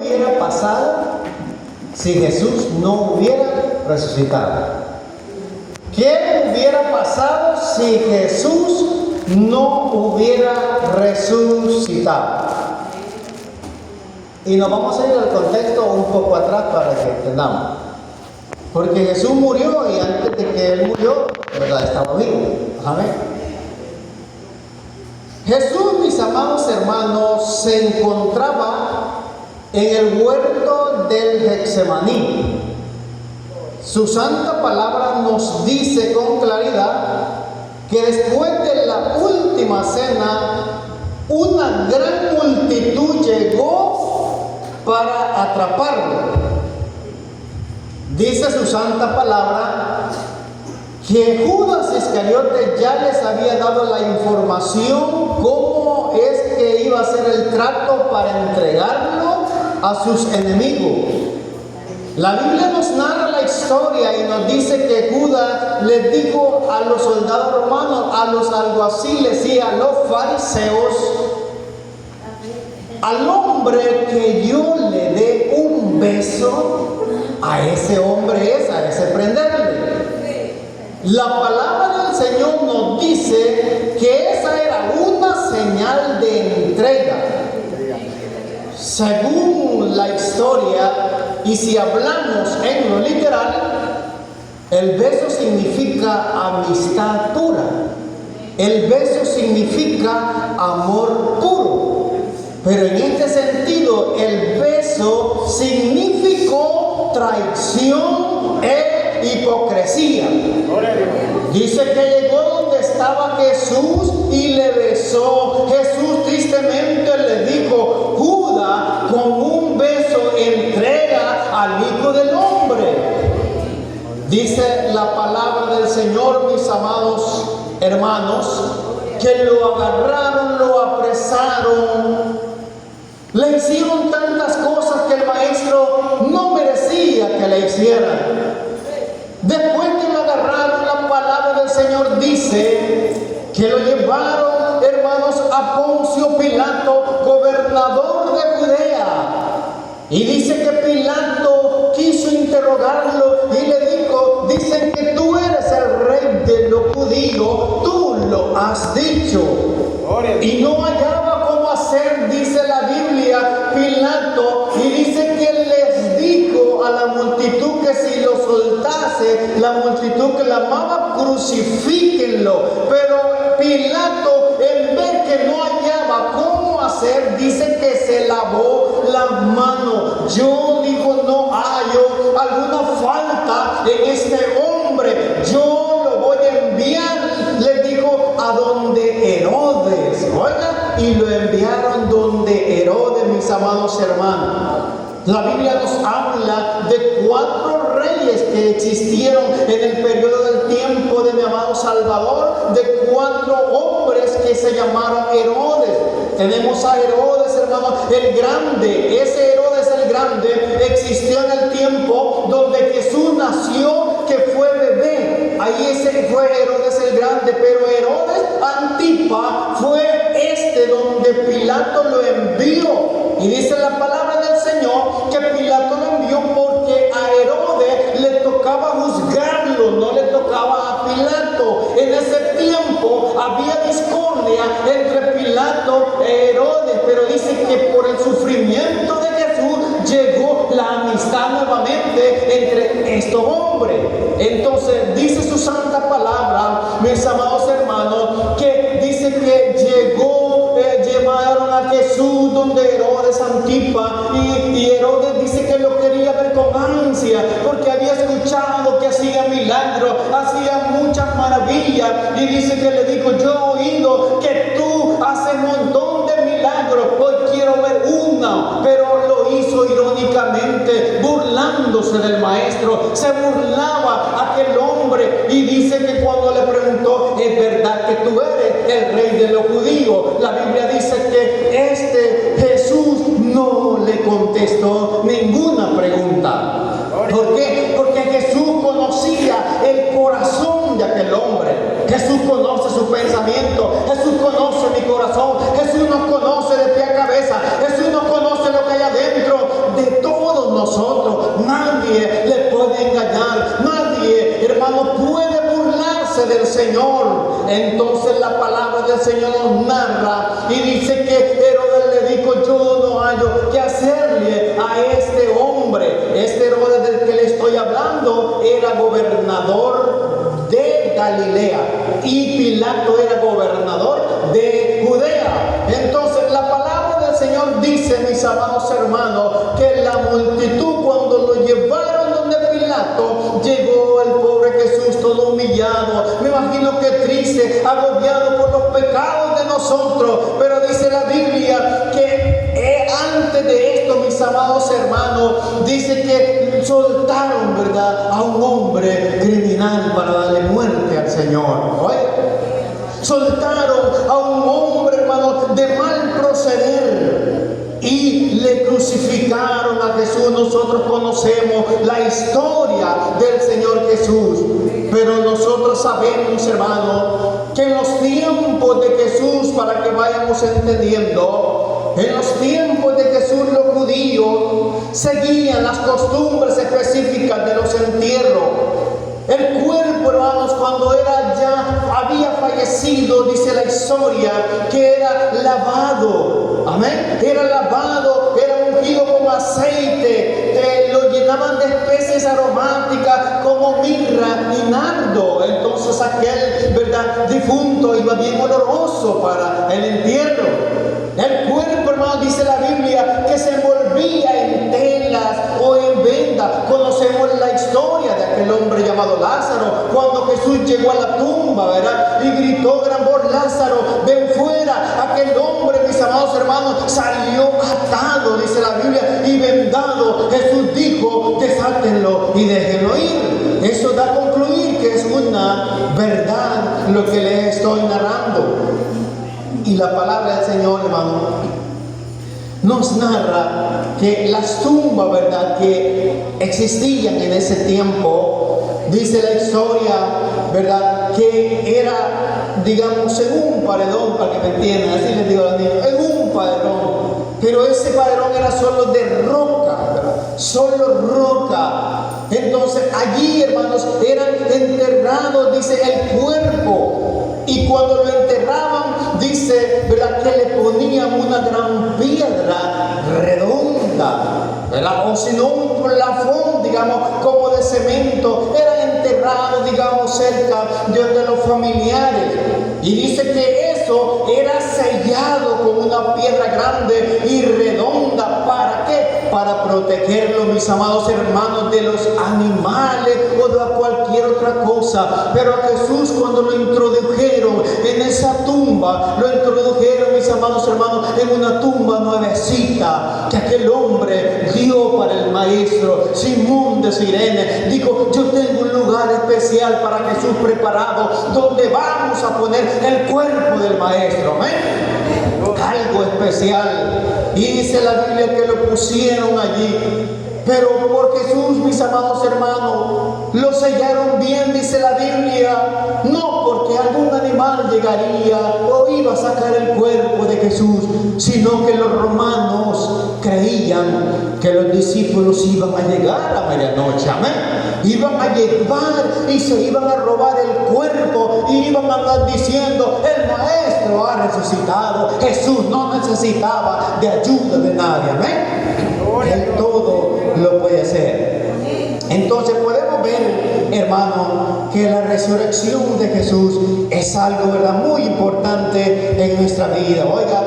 hubiera pasado si Jesús no hubiera resucitado? ¿Qué hubiera pasado si Jesús no hubiera resucitado? Y nos vamos a ir al contexto un poco atrás para que entendamos. Porque Jesús murió y antes de que Él murió, ¿verdad?, estaba vivo. Amén. Jesús, mis amados hermanos, se encontraba en el huerto del Getsemaní. Su santa palabra nos dice con claridad que después de la última cena, una gran multitud llegó para atraparlo. Dice su santa palabra que Judas Iscariote ya les había dado la información cómo es que iba a ser el trato para entregarlo a sus enemigos. La Biblia nos narra la historia y nos dice que Judas les dijo a los soldados romanos, a los alguaciles y a los fariseos: al hombre que yo le dé un beso, a ese hombre es, a ese prenderle. La palabra del Señor nos dice que esa era una señal de entrega. Según la historia, y si hablamos en lo literal, el beso significa amistad pura. El beso significa amor puro. Pero en este sentido, el beso significó traición e hipocresía. Dice que llegó donde estaba Jesús y le besó. Jesús tristemente le dijo: Judas, con un beso entrega al Hijo del Hombre. Dice la palabra del Señor, mis amados hermanos, que lo agarraron, lo apresaron, le hicieron tantas cosas que el maestro no merecía que le hicieran. Después que lo agarraron, la palabra del Señor dice que lo llevaron, hermanos, a Poncio Pilato, gobernador de Judea. Y dice que Pilato quiso interrogarlo y le dijo: dicen que tú eres el rey de los judíos, tú lo has dicho. Y no hallaba cómo hacer, dice la Biblia, Pilato, y dice que les dijo a la multitud que si lo soltase, la multitud clamaba: crucifíquenlo. Pero Pilato, en vez que no hallaba cómo hacer, dice que se lavó las manos. Yo digo, no hallo alguna falta en este hombre, yo lo voy a enviar. Le dijo a donde Herodes, oiga, y lo enviaron donde Herodes, mis amados hermanos. La Biblia nos habla de 4 reyes que existieron en el periodo del tiempo de mi amado Salvador, de 4 hombres que se llamaron Herodes. Tenemos a Herodes, hermano, el Grande. Ese Herodes el Grande existió en el tiempo donde Jesús nació, que fue bebé. Ahí ese fue Herodes el Grande, pero Herodes Antipa fue donde Pilato lo envió. Y dice la palabra del Señor que Pilato lo envió porque a Herodes le tocaba juzgarlo, no le tocaba a Pilato. En ese tiempo había discordia entre Pilato e Herodes, pero dice que por el sufrimiento de Jesús llegó la amistad nuevamente entre estos hombres. Entonces dice su santa palabra, mis amados hermanos, que dice que llevaron a Jesús donde Herodes Antipa, y Herodes dice que lo quería ver con ansia porque había escuchado que hacía milagros, hacía muchas maravillas, y dice que le dijo: yo he oído que tú haces un montón de milagros, hoy quiero ver una. Pero lo hizo irónicamente, burlándose del maestro, se burlaba aquel hombre. Y dice que cuando le preguntó: ¿es verdad que tú eres el rey de los judíos? La Biblia dice que Jesús no le contestó ninguna pregunta. ¿Por qué? Porque Jesús conocía el corazón de aquel hombre. Jesús conoce su pensamiento, Jesús conoce mi corazón, Jesús nos conoce de pie a cabeza, Jesús nos conoce lo que hay adentro de todos nosotros. Nadie le puede engañar, nadie, hermano, puede burlarse del Señor. Entonces la palabra del Señor nos narra y dice que Herodes le dijo: yo no hallo qué hacerle a este hombre. Este Herodes del que le estoy hablando era gobernador de Galilea y Pilato era gobernador de Judea. Entonces la palabra del Señor dice, mis amados hermanos, que la multitud, cuando lo llevaron donde Pilato, llegó el pobre Jesús todo humillado, me imagino que triste, agobiado por los pecados de nosotros. Pero dice la Biblia que antes de esto, mis amados hermanos, dice que soltaron, ¿verdad?, a un hombre criminal para darle muerte al Señor. ¿Oye? Soltaron a un hombre, hermano, de mal proceder y le crucificaron a Jesús. Nosotros conocemos la historia del Señor Jesús, pero nosotros sabemos, hermano, que en los tiempos de Jesús, para que vayamos entendiendo, en los tiempos de Jesús los judíos seguían las costumbres específicas de los entierros. El cuerpo, hermanos, cuando había fallecido, dice la historia, que era lavado, amén, era lavado, era ungido con aceite, lo llenaban de especies aromáticas como mirra y nardo. Entonces aquel, ¿verdad?, difunto iba bien oloroso para el entierro. El cuerpo, hermano, dice la Biblia, que se envolvía en telas o en vendas. Conocemos la historia de aquel hombre llamado Lázaro, cuando Jesús llegó a la tumba, ¿verdad?, y gritó gran voz: Lázaro, ven fuera. Aquel hombre, mis amados hermanos, salió atado, dice la Biblia, y vendado. Jesús dijo: desátenlo y déjenlo ir. Eso da a concluir que es una verdad lo que les estoy narrando. Y la palabra del Señor, hermano, nos narra que las tumbas, ¿verdad?, que existían en ese tiempo, dice la historia, ¿verdad?, que era, digamos, en un paredón, para que me entiendan, así les digo a los niños, en un paredón. Pero ese paredón era solo de roca, ¿verdad?, solo roca. Entonces allí, hermanos, eran enterrados, dice, el cuerpo. Y cuando lo enterraban, dice, ¿verdad?, que le ponían una gran piedra redonda, ¿verdad?, o si no, un plafón, digamos, como de cemento. Era enterrado, digamos, cerca de los familiares. Y dice que eso era sellado con una piedra grande y redonda. ¿Para qué? Para protegerlo, mis amados hermanos, de los animales o de cualquier otra cosa. Pero a Jesús, cuando lo introdujeron en esa tumba, lo introdujeron, mis amados hermanos, en una tumba nuevecita que aquel hombre dio para el maestro Simón de Cirene. Dijo: yo tengo un lugar especial para Jesús preparado, donde vamos a poner el cuerpo del maestro. ¿Amén? Algo especial. Y dice la Biblia que lo pusieron allí. Pero por Jesús, mis amados hermanos, lo sellaron bien, dice la Biblia, no porque algún animal llegaría o iba a sacar el cuerpo de Jesús, sino que los romanos creían que los discípulos iban a llegar a medianoche, amén. Iban a llevar y se iban a robar el cuerpo y iban a andar diciendo: el maestro ha resucitado. Jesús no necesitaba de ayuda de nadie, amén. Él todo lo puede hacer. Entonces podemos ver, hermano, que la resurrección de Jesús es algo, ¿verdad?, muy importante en nuestra vida. Oiga,